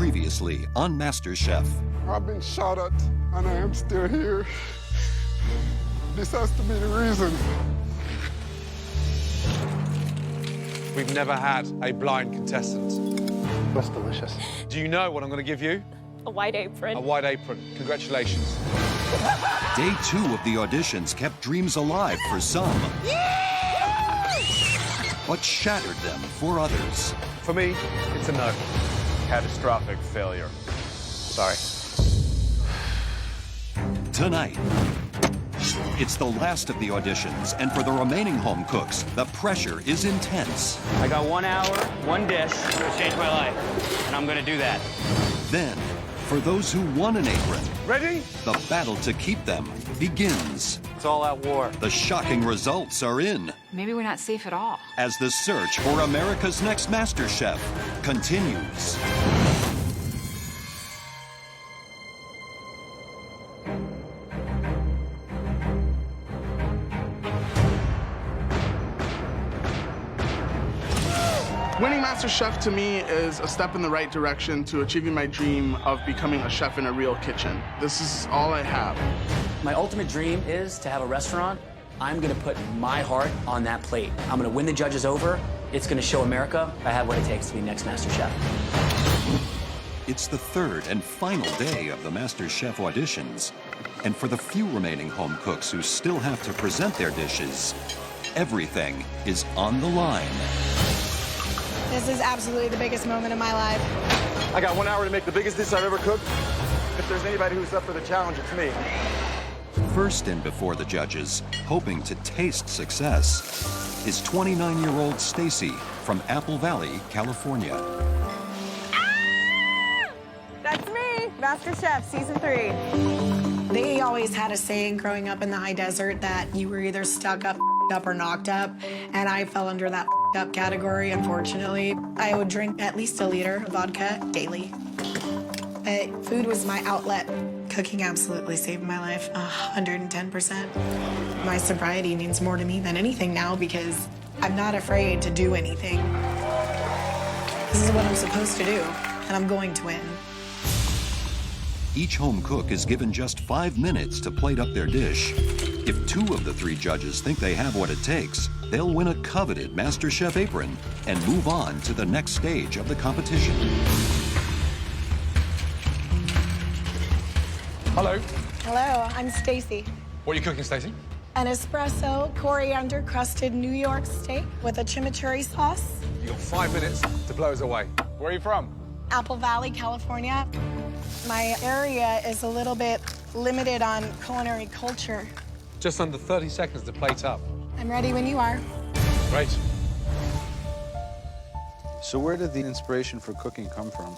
Previously on MasterChef. I've been shot at, and I am still here. This has to be the reason. We've never had a blind contestant. That's delicious. Do you know what I'm going to give you? A white apron. A white apron. Congratulations. Day 2 of the auditions kept dreams alive for some, but shattered them for others. For me, it's a no. Catastrophic failure. Sorry. Tonight, it's the last of the auditions, and for the remaining home cooks, the pressure is intense. I got 1 hour, one dish to change my life, and I'm gonna do that. Then, for those who won an apron, Ready? the battle to keep them begins. It's all out war. The shocking results are in Maybe we're not safe at all. as the search for America's Next MasterChef continues. Winning MasterChef to me is a step in the right direction to achieving my dream of becoming a chef in a real kitchen. This is all I have. My ultimate dream is to have a restaurant. I'm gonna put my heart on that plate. I'm gonna win the judges over. It's gonna show America I have what it takes to be next MasterChef. It's the third and final day of the MasterChef auditions. And for the few remaining home cooks who still have to present their dishes, everything is on the line. This is absolutely the biggest moment of my life. I got 1 hour to make the biggest dish I've ever cooked. If there's anybody who's up for the challenge, it's me. First in before the judges, hoping to taste success, is 29-year-old Stacy from Apple Valley, California. That's me, MasterChef Season 3. They always had a saying growing up in the high desert that you were either stuck up or knocked up, and I fell under that up category, unfortunately. I would drink at least a liter of vodka daily. Food was my outlet. Cooking absolutely saved my life, 110%. My sobriety means more to me than anything now because I'm not afraid to do anything. This is what I'm supposed to do, and I'm going to win. Each home cook is given just 5 minutes to plate up their dish. If 2 of the 3 judges think they have what it takes, they'll win a coveted MasterChef apron and move on to the next stage of the competition. Hello. Hello, I'm Stacy. What are you cooking, Stacey? An espresso coriander crusted New York steak with a chimichurri sauce. You got 5 minutes to blow us away. Where are you from? Apple Valley, California. My area is a little bit limited on culinary culture. Just under 30 seconds to plate up. I'm ready when you are. Great. So where did the inspiration for cooking come from?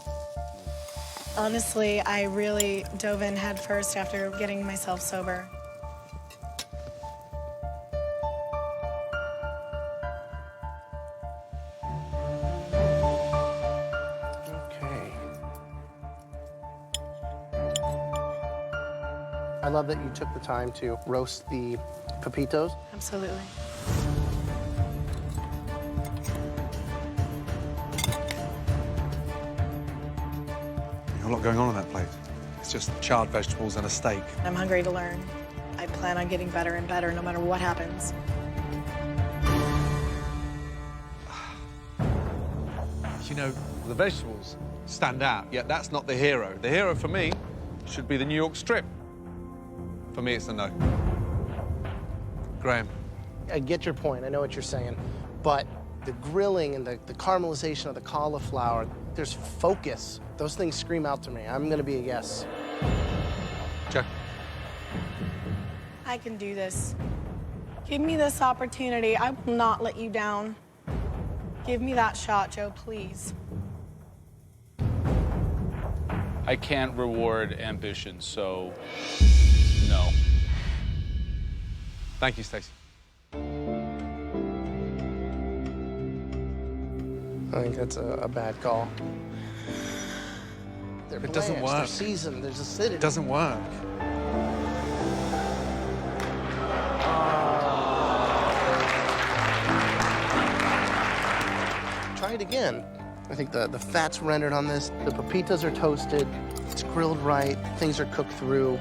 Honestly, I really dove in head first after getting myself sober. Okay. I love that you took the time to roast the pepitos. Absolutely. A lot going on that plate. It's just charred vegetables and a steak. I'm hungry to learn. I plan on getting better and better no matter what happens. You know, the vegetables stand out, yet that's not the hero. The hero for me should be the New York strip. For me, it's a no. Graham. I get your point. I know what you're saying. But the grilling and the caramelization of the cauliflower, there's focus. Those things scream out to me. I'm going to be a yes. Jack. I can do this. Give me this opportunity. I will not let you down. Give me that shot, Joe, please. I can't reward ambition, so no. Thank you, Stacey. I think that's a bad call. They're It doesn't blanched, they're work. seasoned, there's acidity. It doesn't work. Try it again. I think the fat's rendered on this. The pepitas are toasted. It's grilled right. Things are cooked through.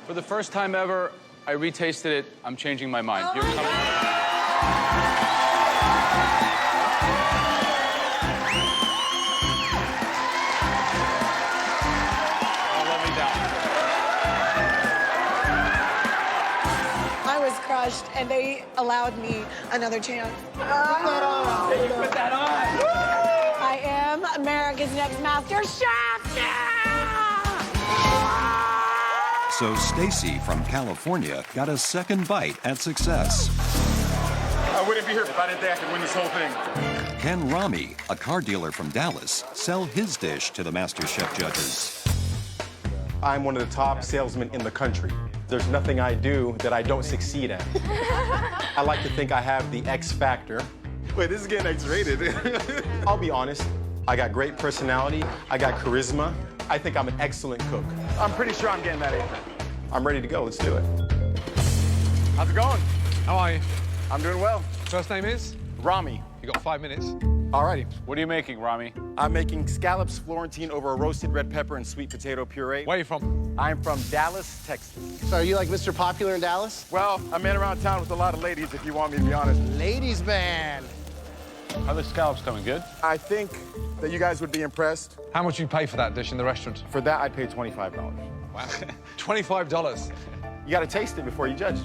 For the first time ever, I retasted it. I'm changing my mind. You're coming. Don't let me down. I was crushed, and they allowed me another chance. Yeah, you put that on. I am America's Next Master Chef. Yeah! So Stacy from California got a second bite at success. I wouldn't be here if I didn't think I could win this whole thing. Can Rami, a car dealer from Dallas, sell his dish to the MasterChef judges? I'm one of the top salesmen in the country. There's nothing I do that I don't succeed at. I like to think I have the X factor. Wait, this is getting X-rated. I'll be honest, I got great personality, I got charisma. I think I'm an excellent cook. I'm pretty sure I'm getting that apron. I'm ready to go, let's do it. How's it going? How are you? I'm doing well. First name is? Rami. You got 5 minutes. Alrighty. What are you making, Rami? I'm making scallops Florentine over a roasted red pepper and sweet potato puree. Where are you from? I'm from Dallas, Texas. So are you like Mr. Popular in Dallas? Well, I'm in around town with a lot of ladies, if you want me to be honest. Ladies man. How are the scallops coming? Good? I think that you guys would be impressed. How much you pay for that dish in the restaurant? For that, I'd pay $25. Wow. $25. You gotta taste it before you judge.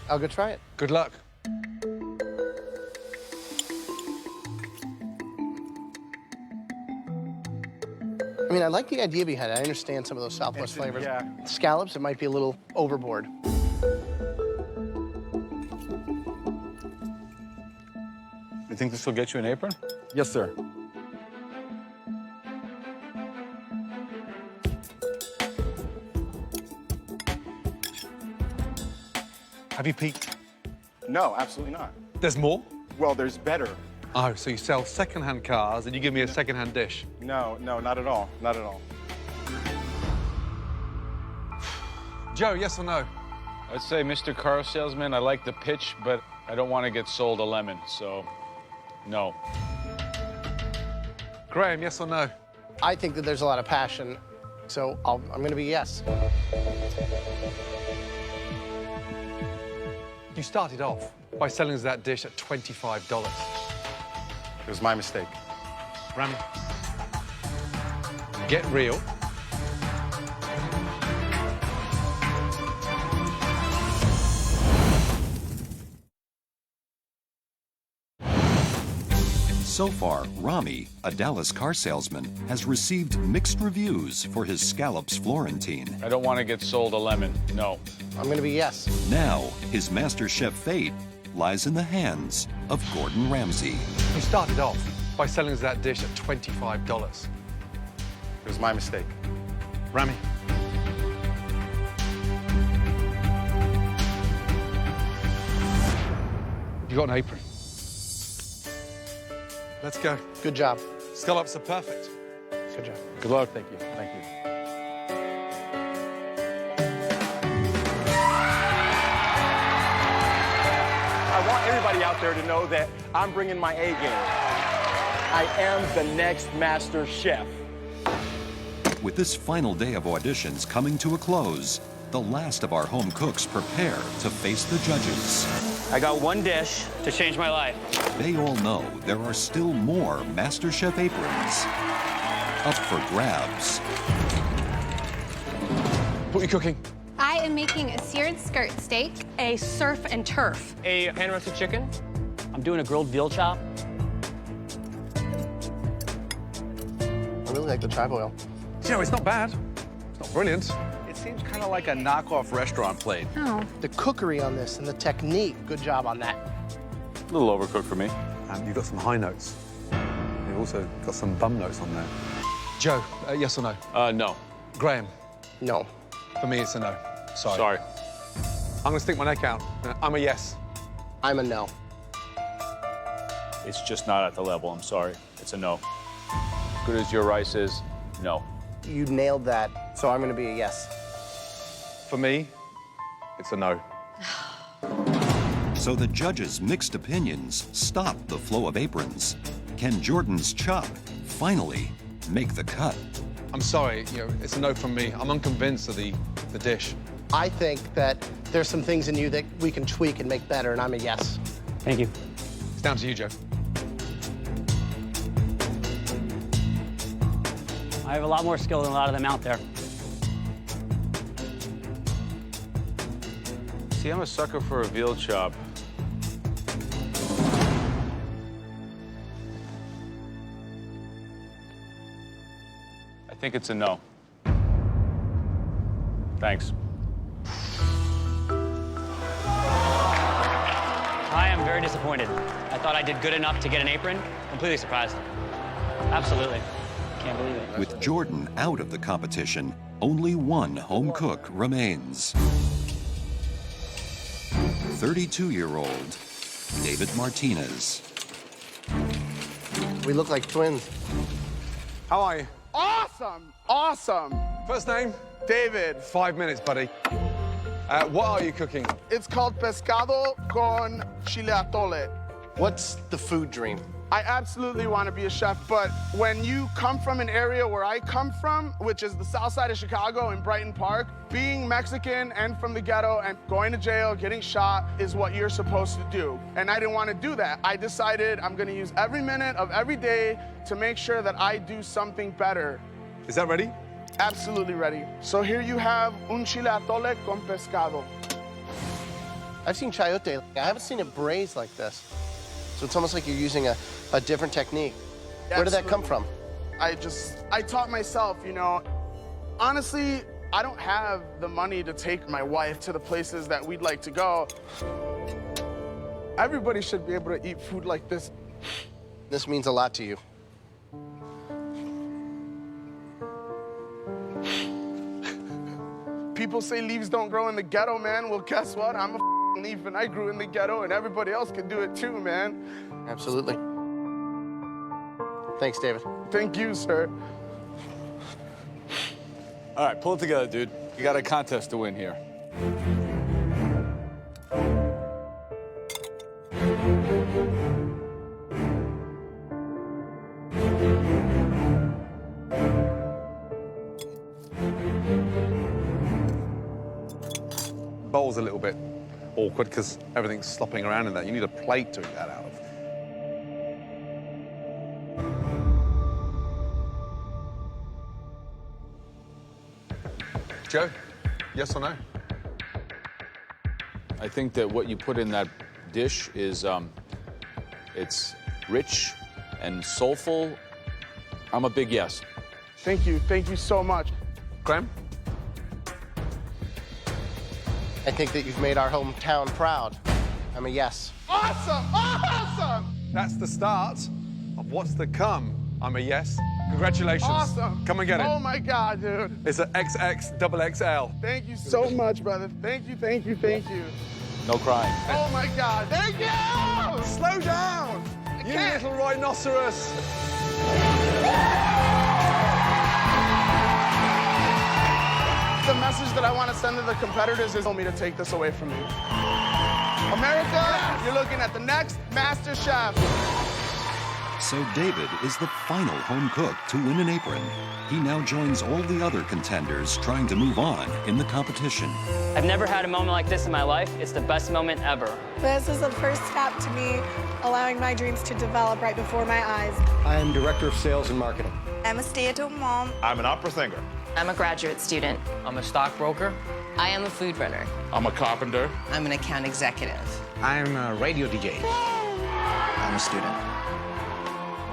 I'll go try it. Good luck. I mean, I like the idea behind it. I understand some of those Southwest flavors. Yeah. Scallops, it might be a little overboard. You think this will get you an apron? Yes, sir. Have you peeked? No, absolutely not. There's more? Well, there's better. Oh, so you sell second-hand cars and you give me a second-hand dish? No, not at all. Not at all. Joe, yes or no? I'd say, Mr. Car Salesman, I like the pitch, but I don't want to get sold a lemon, so no. Graham, yes or no? I think that there's a lot of passion, so I'm gonna be yes. You started off by selling us that dish at $25. It was my mistake. Rami, get real. So far, Rami, a Dallas car salesman, has received mixed reviews for his scallops Florentine. I don't want to get sold a lemon, no. I'm gonna be yes. Now, his MasterChef fate lies in the hands of Gordon Ramsay. You started off by selling us that dish at $25. It was my mistake. Rami. You got an apron. Let's go. Good job. Scallops are perfect. Good job. Good luck. Thank you. Thank you. I want everybody out there to know that I'm bringing my A game. I am the next Master Chef. With this final day of auditions coming to a close, the last of our home cooks prepare to face the judges. I got one dish to change my life. They all know there are still more MasterChef aprons up for grabs. What are you cooking? I am making a seared skirt steak, a surf and turf. A pan-roasted chicken. I'm doing a grilled veal chop. I really like the chive oil. You know, it's not bad. It's not brilliant. It seems kind of like a knockoff restaurant plate. Oh. The cookery on this and the technique, good job on that. A little overcooked for me. You've got some high notes. You've also got some bum notes on there. Joe, yes or no? No. Graham, No. for me it's a no. Sorry. Sorry. I'm gonna stick my neck out. I'm a yes. I'm a no. It's just not at the level, I'm sorry. It's a no. As good as your rice is, no. You nailed that, so I'm gonna be a yes. For me, it's a no. So the judges' mixed opinions stop the flow of aprons. Can Jordan's chop finally make the cut? I'm sorry, it's a no from me. I'm unconvinced of the dish. I think that there's some things in you that we can tweak and make better, and I'm a yes. Thank you. It's down to you, Joe. I have a lot more skill than a lot of them out there. See, I'm a sucker for a veal chop. I think it's a no. Thanks. I am very disappointed. I thought I did good enough to get an apron. Completely surprised. Absolutely. Can't believe it. With Jordan out of the competition, only one home cook remains. 32-year-old David Martinez. We look like twins. How are you? Awesome! Awesome! First name? David. 5 minutes, buddy. What are you cooking? It's called pescado con chile atole. What's the food dream? I absolutely want to be a chef, but when you come from an area where I come from, which is the south side of Chicago in Brighton Park, being Mexican and from the ghetto and going to jail, getting shot is what you're supposed to do. And I didn't want to do that. I decided I'm going to use every minute of every day to make sure that I do something better. Is that ready? Absolutely ready. So here you have un chile atole con pescado. I've seen chayote. I haven't seen it braised like this. So it's almost like you're using a different technique. Where did that come from? I taught myself, Honestly, I don't have the money to take my wife to the places that we'd like to go. Everybody should be able to eat food like this. This means a lot to you. People say leaves don't grow in the ghetto, man. Well, guess what? I'm a leaf and I grew in the ghetto and everybody else can do it too, man. Absolutely. Thanks, David. Thank you, sir. All right, pull it together, dude. You got a contest to win here. Bowl's a little bit awkward because everything's slopping around in that. You need a plate to eat that out of. Joe, yes or no? I think that what you put in that dish is, it's rich and soulful. I'm a big yes. Thank you so much. Graham? I think that you've made our hometown proud. I'm a yes. Awesome! Awesome! That's the start of what's to come. I'm a yes. Congratulations. Awesome. Come and get it. Oh my God, dude. It's an XX XXL. Thank you so much, brother. Thank you. No crying. Oh my God, thank you! Slow down! You little rhinoceros! The message that I want to send to the competitors is for me to take this away from you. America, you're looking at the next MasterChef. So David is the final home cook to win an apron. He now joins all the other contenders trying to move on in the competition. I've never had a moment like this in my life. It's the best moment ever. This is the first step to me allowing my dreams to develop right before my eyes. I am Director of Sales and Marketing. I'm a stay-at-home mom. I'm an opera singer. I'm a graduate student. I'm a stockbroker. I am a food runner. I'm a carpenter. I'm an account executive. I'm a radio DJ. I'm a student.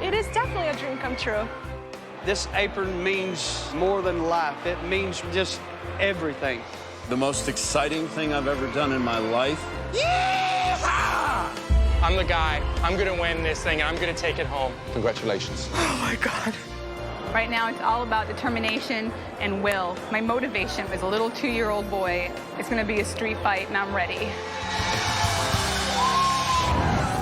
It is definitely a dream come true. This apron means more than life. It means just everything. The most exciting thing I've ever done in my life. Yeehaw! I'm the guy. I'm gonna win this thing, and I'm gonna take it home. Congratulations. Oh my God. Right now, it's all about determination and will. My motivation as a little 2-year-old boy, it's gonna be a street fight, and I'm ready.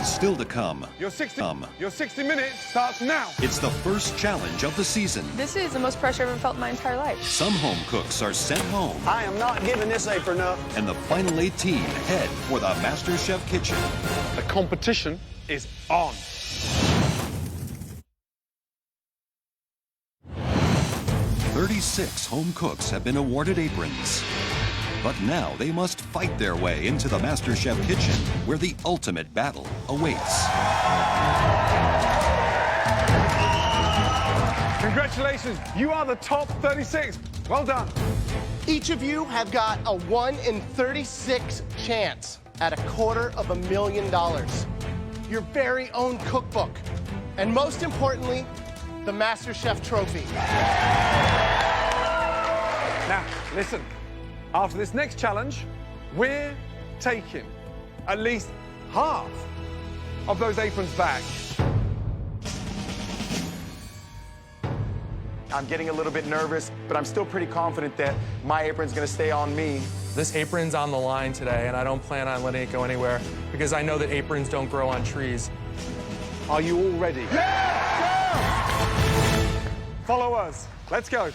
still to come. Your 60 minutes starts now. It's the first challenge of the season. This is the most pressure I've ever felt in my entire life. Some home cooks are sent home, I am not giving this apron up. and the final 18 head for the MasterChef kitchen. The competition is on. "36 home cooks have been awarded aprons. But now they must fight their way into the MasterChef kitchen, where the ultimate battle awaits. Congratulations, you are the top 36. Well done. Each of you have got a 1 in 36 chance at $250,000. Your very own cookbook. And most importantly, the MasterChef trophy. Now, listen. After this next challenge, we're taking at least half of those aprons back. I'm getting a little bit nervous, but I'm still pretty confident that my apron's gonna stay on me. This apron's on the line today, and I don't plan on letting it go anywhere because I know that aprons don't grow on trees. Are you all ready? Yeah! Follow us. Let's go.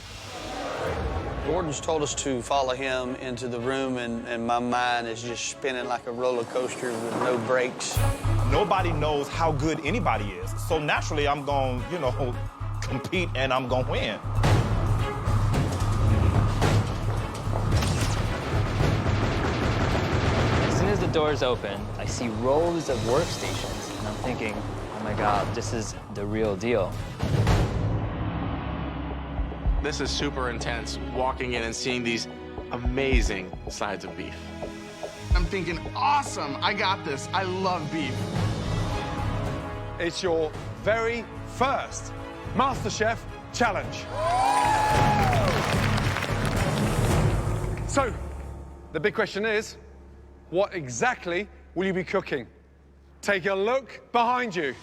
Gordon's told us to follow him into the room, and my mind is just spinning like a roller coaster with no brakes. Nobody knows how good anybody is. So naturally, I'm going to, compete and I'm going to win. As soon as the doors open, I see rows of workstations, and I'm thinking, oh my God, this is the real deal. This is super intense, walking in and seeing these amazing sides of beef. I'm thinking, awesome, I got this. I love beef. It's your very first MasterChef challenge. So, the big question is, what exactly will you be cooking? Take a look behind you.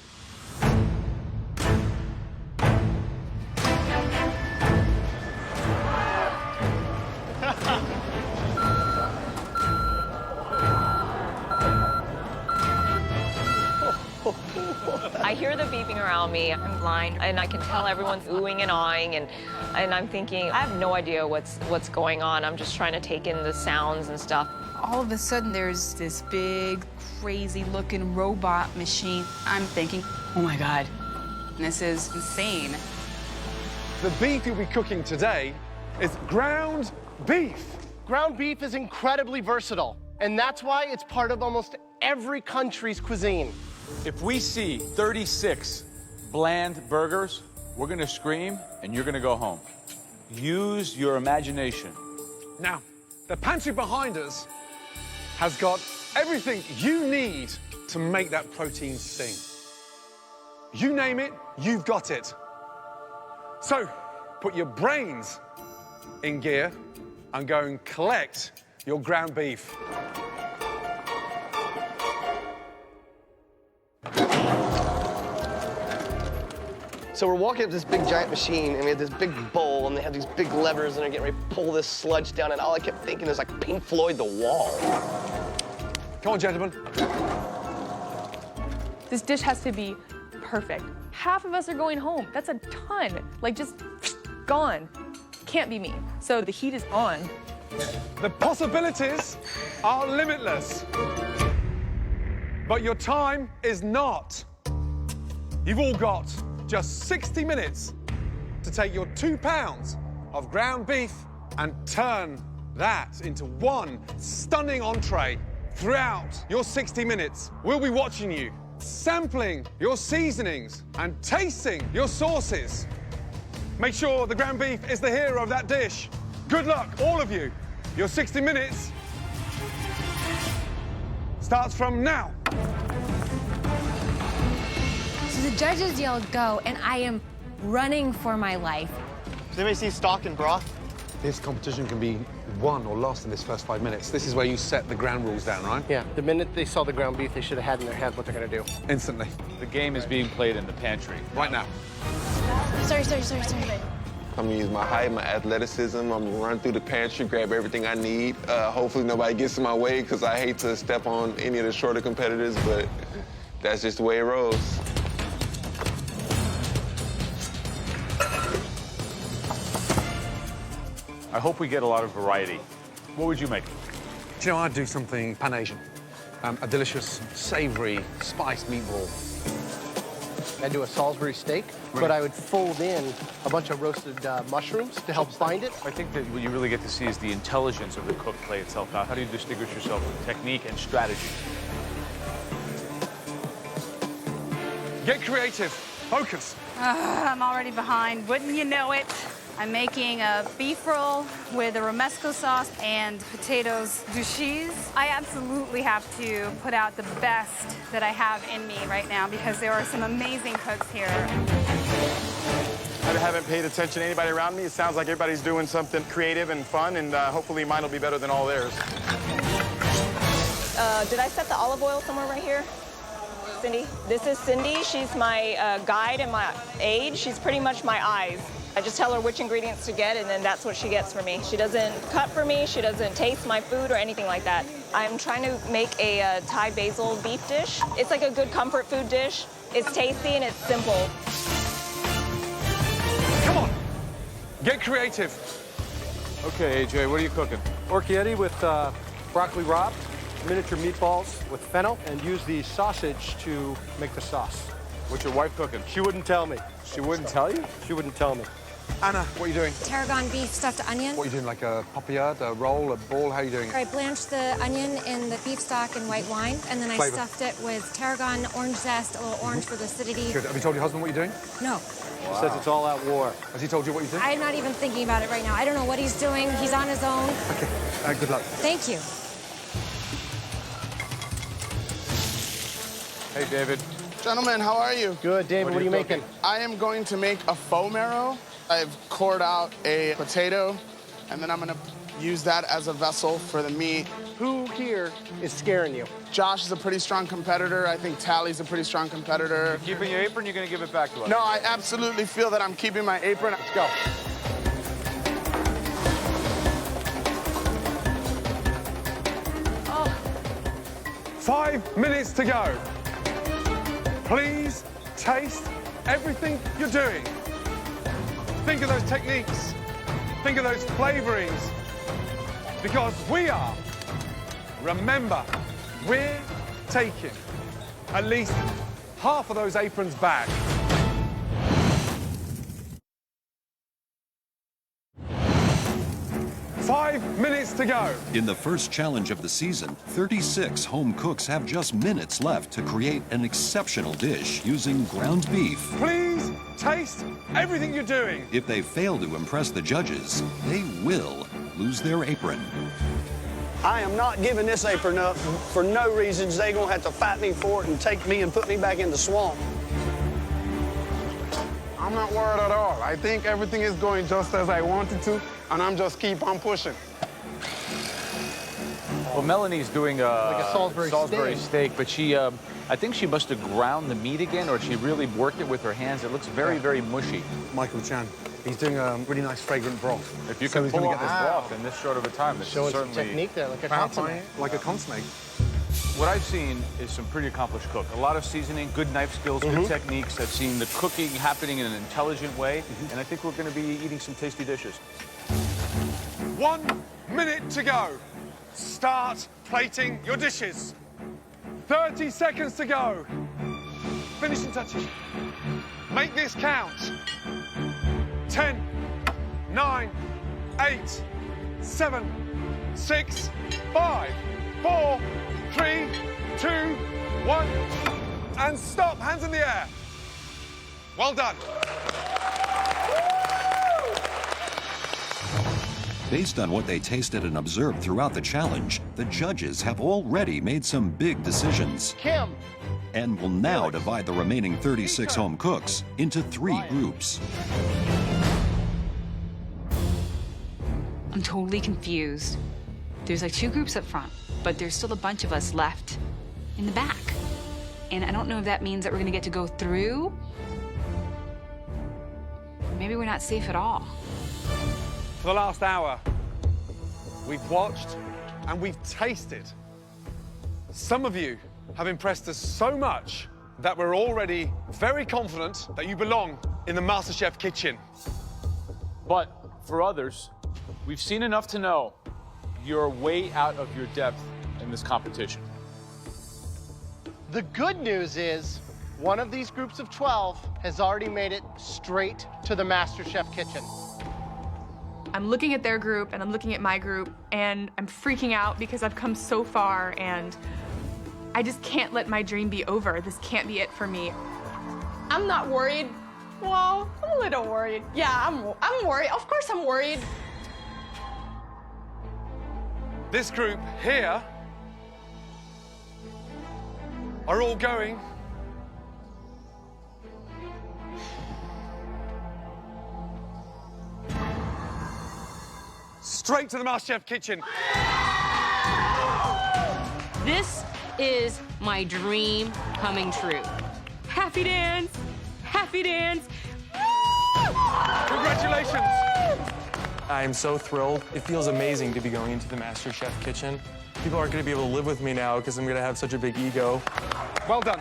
I hear the beeping around me. I'm blind, and I can tell everyone's oohing and awing, and I'm thinking, I have no idea what's going on. I'm just trying to take in the sounds and stuff. All of a sudden, there's this big, crazy-looking robot machine. I'm thinking, oh my God, this is insane. The beef you'll be cooking today is ground beef. Ground beef is incredibly versatile, and that's why it's part of almost every country's cuisine. If we see 36 bland burgers, we're gonna scream and you're gonna go home. Use your imagination. Now, the pantry behind us has got everything you need to make that protein sting. You name it, you've got it. So, put your brains in gear and go and collect your ground beef. So we're walking up this big giant machine, and we have this big bowl, and they have these big levers, and they're getting ready to pull this sludge down, and all I kept thinking is like Pink Floyd, The Wall. Come on, gentlemen. This dish has to be perfect. Half of us are going home. That's a ton. Like, just gone. Can't be me. So the heat is on. The possibilities are limitless. But your time is not. You've all got just 60 minutes to take your 2 pounds of ground beef and turn that into one stunning entree. Throughout your 60 minutes, we'll be watching you, sampling your seasonings and tasting your sauces. Make sure the ground beef is the hero of that dish. Good luck, all of you. Your 60 minutes starts from now. So the judges yelled go, and I am running for my life. Does anybody see stock and broth? This competition can be won or lost in this first 5 minutes. This is where you set the ground rules down, right? Yeah, the minute they saw the ground beef, they should have had in their head what they're gonna do. Instantly. The game is being played in the pantry. Right now. Sorry. I'm gonna use my height, my athleticism. I'm gonna run through the pantry, grab everything I need. Hopefully nobody gets in my way, because I hate to step on any of the shorter competitors, but That's just the way it rolls. I hope we get a lot of variety. What would you make? Do you know, I'd do something Pan-Asian. A delicious, savoury, spiced meatball. I'd do a Salisbury steak, but I would fold in a bunch of roasted mushrooms to help bind it. I think that what you really get to see is the intelligence of the cook play itself. How do you distinguish yourself with technique and strategy? Get creative. Focus. I'm already behind. Wouldn't you know it? I'm making a beef roll with a romesco sauce and potatoes douches. I absolutely have to put out the best that I have in me right now because there are some amazing cooks here. I haven't paid attention to anybody around me. It sounds like everybody's doing something creative and fun, and hopefully mine will be better than all theirs. Did I set the olive oil somewhere right here? Cindy? This is Cindy. She's my guide and my aide. She's pretty much my eyes. I just tell her which ingredients to get, and then that's what she gets for me. She doesn't cut for me. She doesn't taste my food or anything like that. I'm trying to make a Thai basil beef dish. It's like a good comfort food dish. It's tasty and it's simple. Come on. Get creative. Okay, AJ, what are you cooking? Orchietti with broccoli rabe, miniature meatballs with fennel, and use the sausage to make the sauce. What's your wife cooking? She wouldn't tell me. She wouldn't tell you? She wouldn't tell me. Anna, what are you doing? Tarragon beef stuffed onion. What are you doing, like a papillard, a roll, a ball? How are you doing it? I blanched the onion in the beef stock and white wine, and then I Flavor. stuffed it with tarragon, orange zest, a little orange for the acidity. Good. Have you told your husband what you're doing? No. He says it's all out war. Has he told you what you're doing? I'm not even thinking about it right now. I don't know what he's doing. He's on his own. Okay. Good luck. Thank you. Hey, David. Gentlemen, how are you? Good, David. What are you making? I am going to make a faux marrow. I've cored out a potato, and then I'm going to use that as a vessel for the meat. Who here is scaring you? Josh is a pretty strong competitor. I think Tally's a pretty strong competitor. You're keeping your apron, you're going to give it back to us? No, I absolutely feel that I'm keeping my apron. Let's go. Oh. 5 minutes to go. Please taste everything you're doing. Think of those techniques. Think of those flavorings. Because we are, remember, we're taking at least half of those aprons back. Five minutes to go. In the first challenge of the season, 36 home cooks have just minutes left to create an exceptional dish using ground beef. Please taste everything you're doing. If they fail to impress the judges, they will lose their apron. I am not giving this apron up for no reasons. They're going to have to fight me for it and take me and put me back in the swamp. I'm not worried at all. I think everything is going just as I wanted to, and I'm just keep on pushing. Well, Melanie's doing Like a Salisbury steak, but she, I think she must have ground the meat again, or she really worked it with her hands. It looks very, very mushy. Michael Chan, he's doing a really nice fragrant broth. If you So can he's pull gonna off get this this broth in this short of a time, this is Showing some certainly technique there, like a consomme. Like a consomme. What I've seen is some pretty accomplished cook. A lot of seasoning, good knife skills, good techniques. I've seen the cooking happening in an intelligent way, and I think we're going to be eating some tasty dishes. 1 minute to go. Start plating your dishes. 30 seconds to go. Finishing touches. Make this count. 10, 9, 8, 7, 6, 5, 4, 3, 2, 1. And stop. Hands in the air. Well done. Based on what they tasted and observed throughout the challenge, the judges have already made some big decisions. Kim. And will now divide the remaining 36 home cooks into 3 groups. I'm totally confused. There's like 2 groups up front, but there's still a bunch of us left in the back. And I don't know if that means that we're gonna get to go through. Maybe we're not safe at all. For the last hour, we've watched and we've tasted. Some of you have impressed us so much that we're already very confident that you belong in the MasterChef kitchen. But for others, we've seen enough to know you're way out of your depth in this competition. The good news is one of these groups of 12 has already made it straight to the MasterChef kitchen. I'm looking at their group and I'm looking at my group and I'm freaking out because I've come so far and I just can't let my dream be over. This can't be it for me. I'm not worried. Well, I'm a little worried. Yeah, I'm worried. Of course I'm worried. This group here are all going straight to the MasterChef kitchen. This is my dream coming true. Happy dance, happy dance. Congratulations. I'm so thrilled. It feels amazing to be going into the MasterChef kitchen. People aren't going to be able to live with me now because I'm going to have such a big ego. Well done.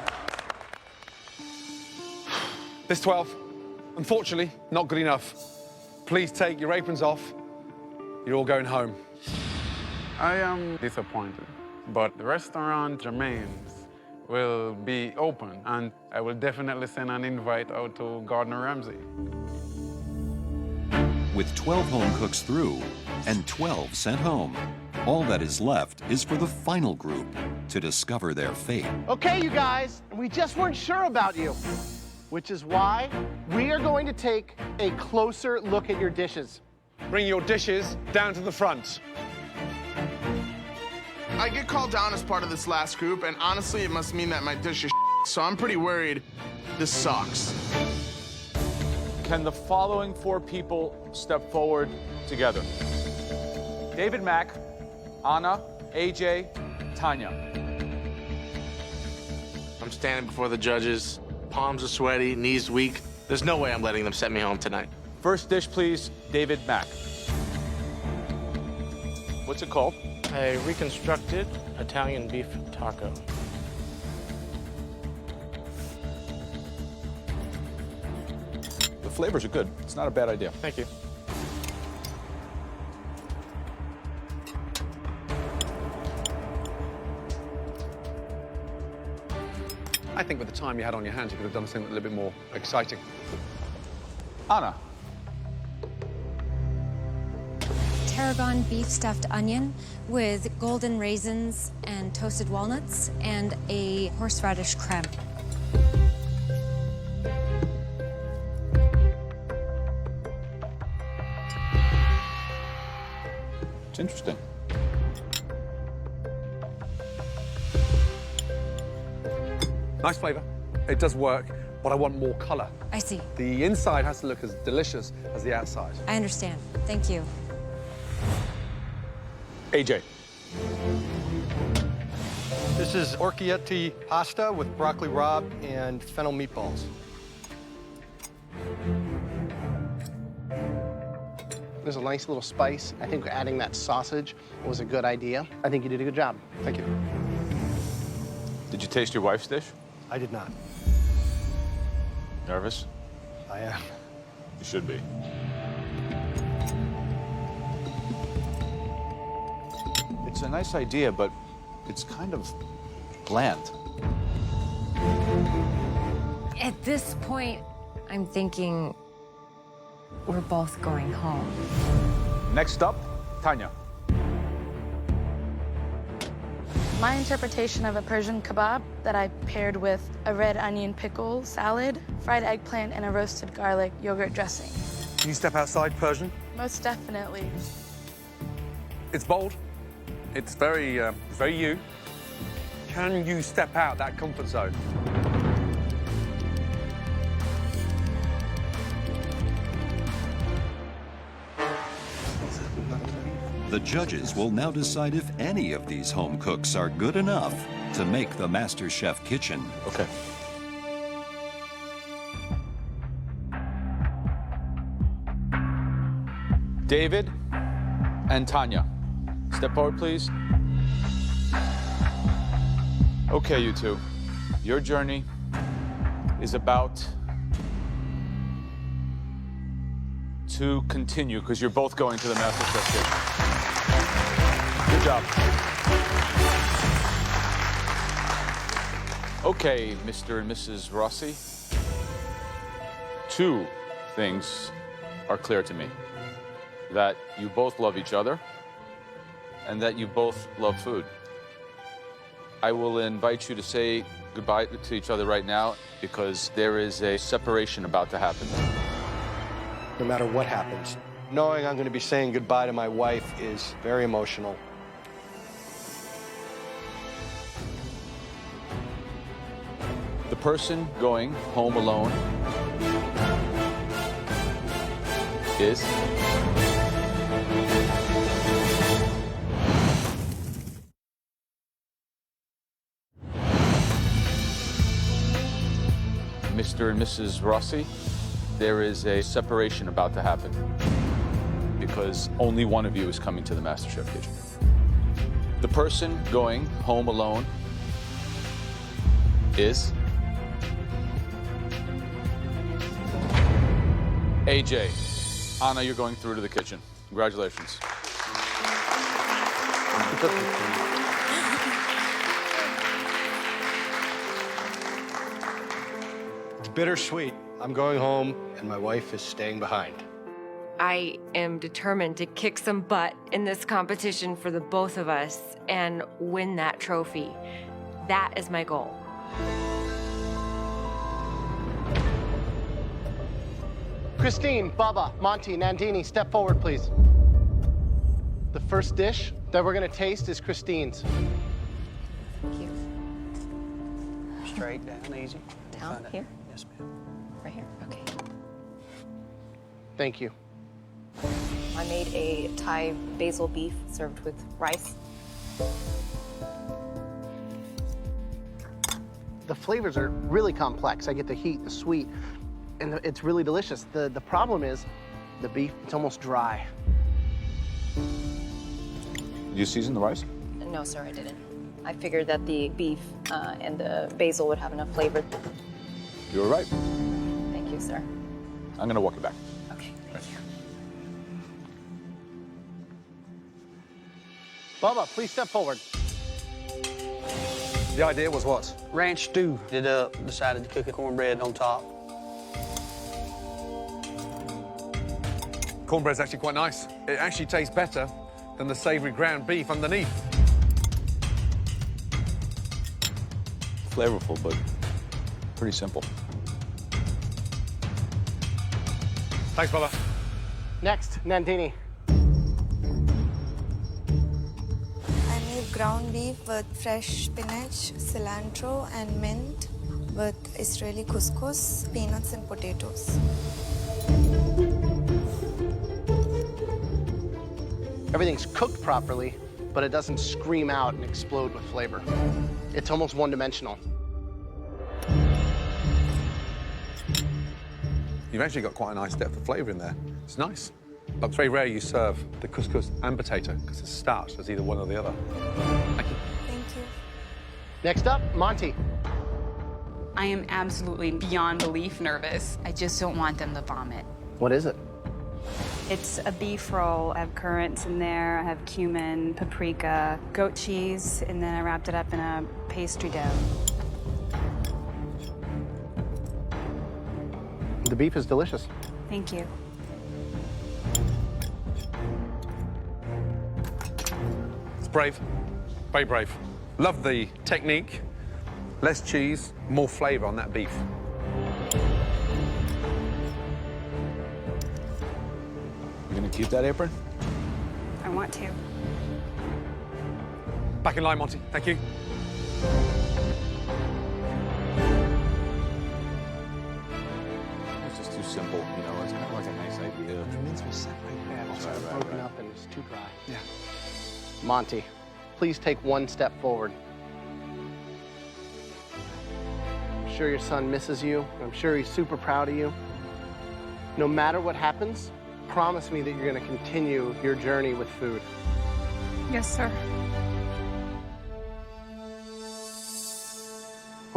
This 12, unfortunately, not good enough. Please take your aprons off. You're all going home. I am disappointed, but the restaurant Jermaine's will be open, and I will definitely send an invite out to Gardner Ramsay. With 12 home cooks through and 12 sent home, all that is left is for the final group to discover their fate. Okay, you guys, we just weren't sure about you, which is why we are going to take a closer look at your dishes. Bring your dishes down to the front. I get called down as part of this last group, and honestly, it must mean that my dish is so I'm pretty worried this sucks. Can the following 4 people step forward together? David Mack, Anna, AJ, Tanya. I'm standing before the judges. Palms are sweaty, knees weak. There's no way I'm letting them send me home tonight. First dish, please, David Mack. What's it called? A reconstructed Italian beef taco. The flavors are good. It's not a bad idea. Thank you. I think with the time you had on your hands, you could have done something a little bit more exciting. Anna. Tarragon beef stuffed onion with golden raisins and toasted walnuts and a horseradish creme. It's interesting. Nice flavor. It does work, but I want more color. I see. The inside has to look as delicious as the outside. I understand. Thank you. AJ. This is orchietti pasta with broccoli rabe and fennel meatballs. There's a nice little spice. I think adding that sausage was a good idea. I think you did a good job. Thank you. Did you taste your wife's dish? I did not. Nervous? I am. You should be. It's a nice idea, but it's kind of bland. At this point, I'm thinking we're both going home. Next up, Tanya. My interpretation of a Persian kebab that I paired with a red onion pickle salad, fried eggplant, and a roasted garlic yogurt dressing. Can you step outside, Persian? Most definitely. It's bold. It's very you. Can you step out that comfort zone? The judges will now decide if any of these home cooks are good enough to make the MasterChef kitchen. Okay. David and Tanya. Step forward, please. Okay, you two. Your journey is about to continue because you're both going to the MasterChef kitchen. Good job. Okay, Mr. and Mrs. Rossi. Two things are clear to me. That you both love each other and that you both love food. I will invite you to say goodbye to each other right now because there is a separation about to happen. No matter what happens, knowing I'm going to be saying goodbye to my wife is very emotional. The person going home alone is Mr. and Mrs. Rossi. There is a separation about to happen because only one of you is coming to the MasterChef kitchen. The person going home alone is AJ. Anna, you're going through to the kitchen. Congratulations. It's bittersweet. I'm going home, and my wife is staying behind. I am determined to kick some butt in this competition for the both of us and win that trophy. That is my goal. Christine, Bubba, Monty, Nandini, step forward, please. The first dish that we're gonna taste is Christine's. Thank you. Straight down, easy. Down here? Yes, ma'am. Right here? Okay. Thank you. I made a Thai basil beef served with rice. The flavors are really complex. I get the heat, the sweet, and it's really delicious. The problem is the beef, it's almost dry. You season the rice? No, sir, I didn't. I figured that the beef and the basil would have enough flavor. You were right. Thank you, sir. I'm gonna walk you back. Okay, thank you. Bubba, please step forward. The idea was what? Ranch stew. Did decided to cook a cornbread on top. Cornbread's actually quite nice. It actually tastes better than the savory ground beef underneath. Flavorful, but pretty simple. Thanks, Bubba. Next, Nandini. I made ground beef with fresh spinach, cilantro, and mint with Israeli couscous, peanuts, and potatoes. Everything's cooked properly, but it doesn't scream out and explode with flavor. It's almost one-dimensional. You've actually got quite a nice depth of flavor in there. It's nice. But it's very rare you serve the couscous and potato because it's starched as either one or the other. Thank you. Thank you. Next up, Monty. I am absolutely beyond belief nervous. I just don't want them to vomit. What is it? It's a beef roll. I have currants in there, I have cumin, paprika, goat cheese, and then I wrapped it up in a pastry dough. The beef is delicious. Thank you. It's brave. Very brave. Love the technique. Less cheese, more flavor on that beef. You gonna keep that apron? I want to. Back in line, Monty. Thank you. It's just too simple, you know. It's kind of like a nice idea. The mince was set right there. It's Right, broken right. up and it's too dry. Yeah. Monty, please take one step forward. I'm sure your son misses you. I'm sure he's super proud of you. No matter what happens, promise me that you're going to continue your journey with food. Yes, sir.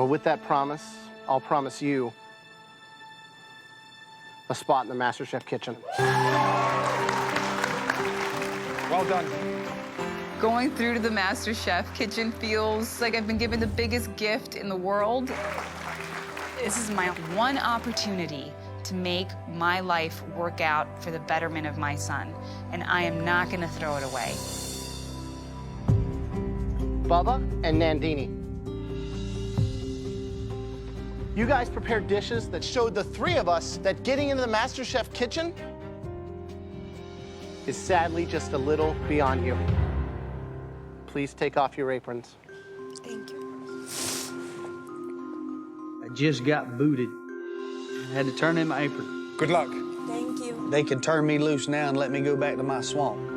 Well, with that promise, I'll promise you a spot in the MasterChef kitchen. Well done. Going through to the MasterChef kitchen feels like I've been given the biggest gift in the world. This is my one opportunity to make my life work out for the betterment of my son, and I am not going to throw it away. Bubba and Nandini. You guys prepared dishes that showed the three of us that getting into the MasterChef kitchen is sadly just a little beyond you. Please take off your aprons. Thank you. I just got booted. I had to turn in my apron. Good luck. Thank you. They can turn me loose now and let me go back to my swamp.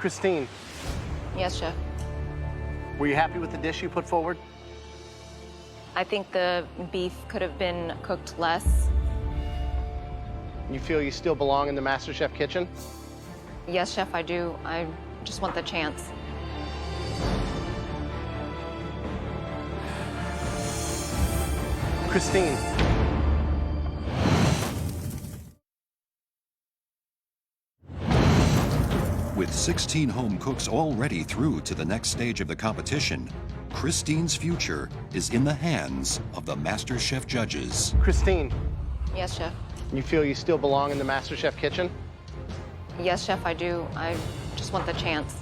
Christine, Yes, Chef. were you happy with the dish you put forward? I think the beef could have been cooked less. You feel you still belong in the MasterChef kitchen? Yes, Chef, I do. I just want the chance. Christine. With 16 home cooks already through to the next stage of the competition, Christine's future is in the hands of the MasterChef judges. Christine, Yes, Chef. you feel you still belong in the MasterChef kitchen? Yes, Chef, I do. I just want the chance.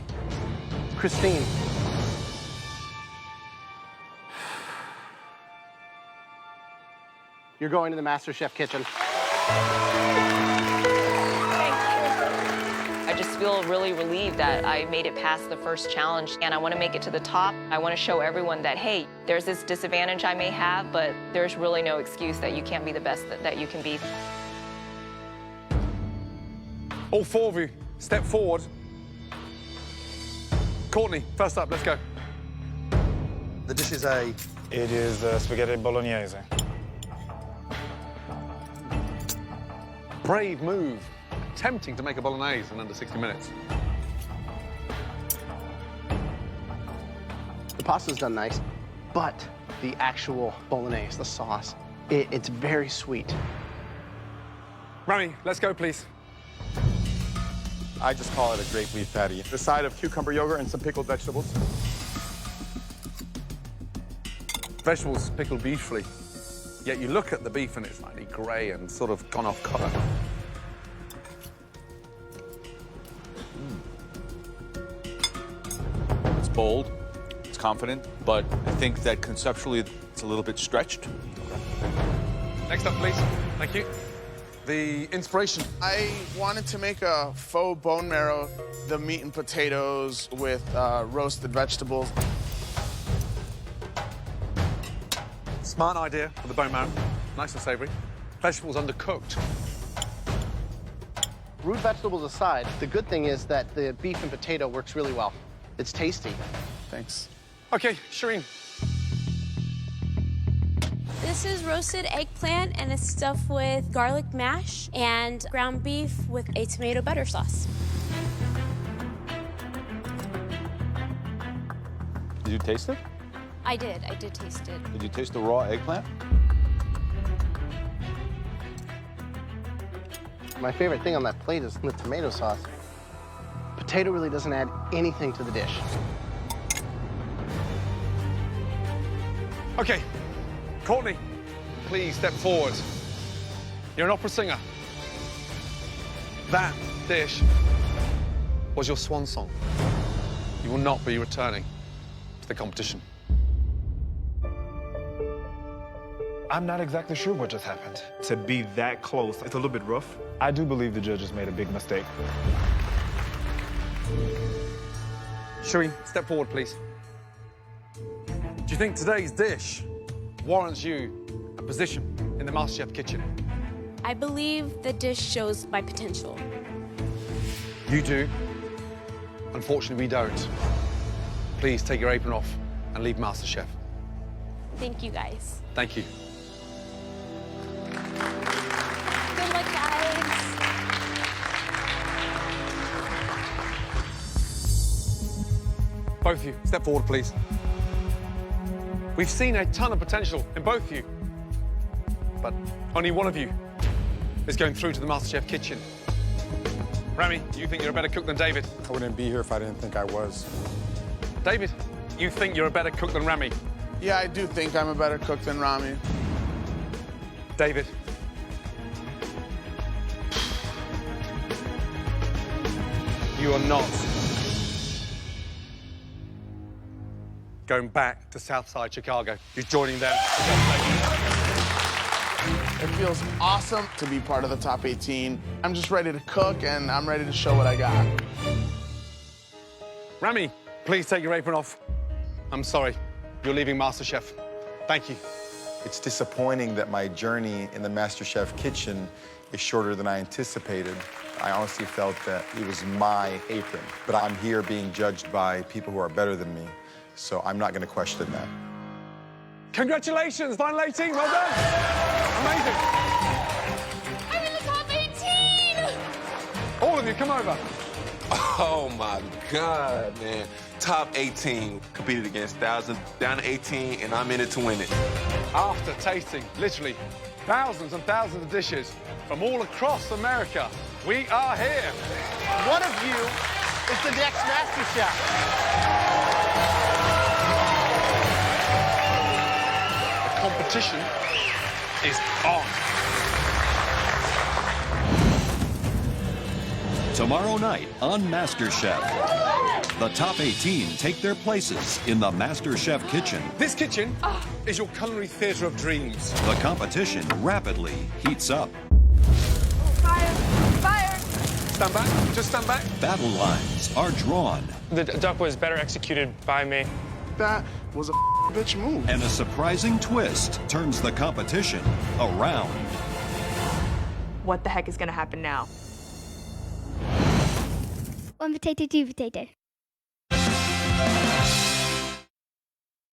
Christine. You're going to the MasterChef kitchen. I just feel really relieved that I made it past the first challenge, and I want to make it to the top. I want to show everyone that, hey, there's this disadvantage I may have, but there's really no excuse that you can't be the best that you can be. All four of you, step forward. Courtney, first up, let's go. The dish is a... It is spaghetti bolognese. Brave move. Attempting to make a bolognese in under 60 minutes. The pasta's done nice, but the actual bolognese, the sauce, it's very sweet. Rami, let's go, please. I just call it a great beef patty. The side of cucumber yogurt and some pickled vegetables. Vegetables pickled beautifully. Yet you look at the beef and it's slightly grey and sort of gone off colour. It's bold, it's confident, but I think that conceptually it's a little bit stretched. Next up, please. Thank you. The inspiration. I wanted to make a faux bone marrow, the meat and potatoes with roasted vegetables. Smart idea for the bone marrow. Nice and savoury. Vegetables undercooked. Root vegetables aside, the good thing is that the beef and potato works really well. It's tasty. Thanks. Okay, Shireen. This is roasted eggplant, and it's stuffed with garlic mash and ground beef with a tomato butter sauce. Did you taste it? I did taste it. Did you taste the raw eggplant? My favorite thing on that plate is the tomato sauce. Potato really doesn't add anything to the dish. Okay, Courtney, please step forward. You're an opera singer. That dish was your swan song. You will not be returning to the competition. I'm not exactly sure what just happened. To be that close, it's a little bit rough. I do believe the judges made a big mistake. Shireen, step forward, please. Do you think today's dish warrants you a position in the MasterChef kitchen? I believe the dish shows my potential. You do. Unfortunately, we don't. Please take your apron off and leave MasterChef. Thank you, guys. Thank you. Both of you, step forward, please. We've seen a ton of potential in both of you, but only one of you is going through to the MasterChef kitchen. Rami, you think you're a better cook than David? I wouldn't be here if I didn't think I was. David, you think you're a better cook than Rami? Yeah, I do think I'm a better cook than Rami. David. You are not going back to Southside Chicago. You're joining them. It feels awesome to be part of the top 18. I'm just ready to cook, and I'm ready to show what I got. Rami, please take your apron off. I'm sorry, you're leaving MasterChef. Thank you. It's disappointing that my journey in the MasterChef kitchen is shorter than I anticipated. I honestly felt that it was my apron, but I'm here being judged by people who are better than me, so I'm not going to question that. Congratulations, final 18, well done. Amazing. I'm in the top 18! All of you, come over. Oh my God, man. Top 18, competed against thousands, down to 18, and I'm in it to win it. After tasting literally thousands and thousands of dishes from all across America, we are here. One of you is the next MasterChef. Competition is on. Tomorrow night on MasterChef, the top 18 take their places in the MasterChef kitchen. This kitchen is your culinary theater of dreams. The competition rapidly heats up. Fire! Fire! Stand back, just stand back. Battle lines are drawn. The duck was better executed by me. That was a bitch move. And a surprising twist turns the competition around. What the heck is gonna happen now? One potato, two potato.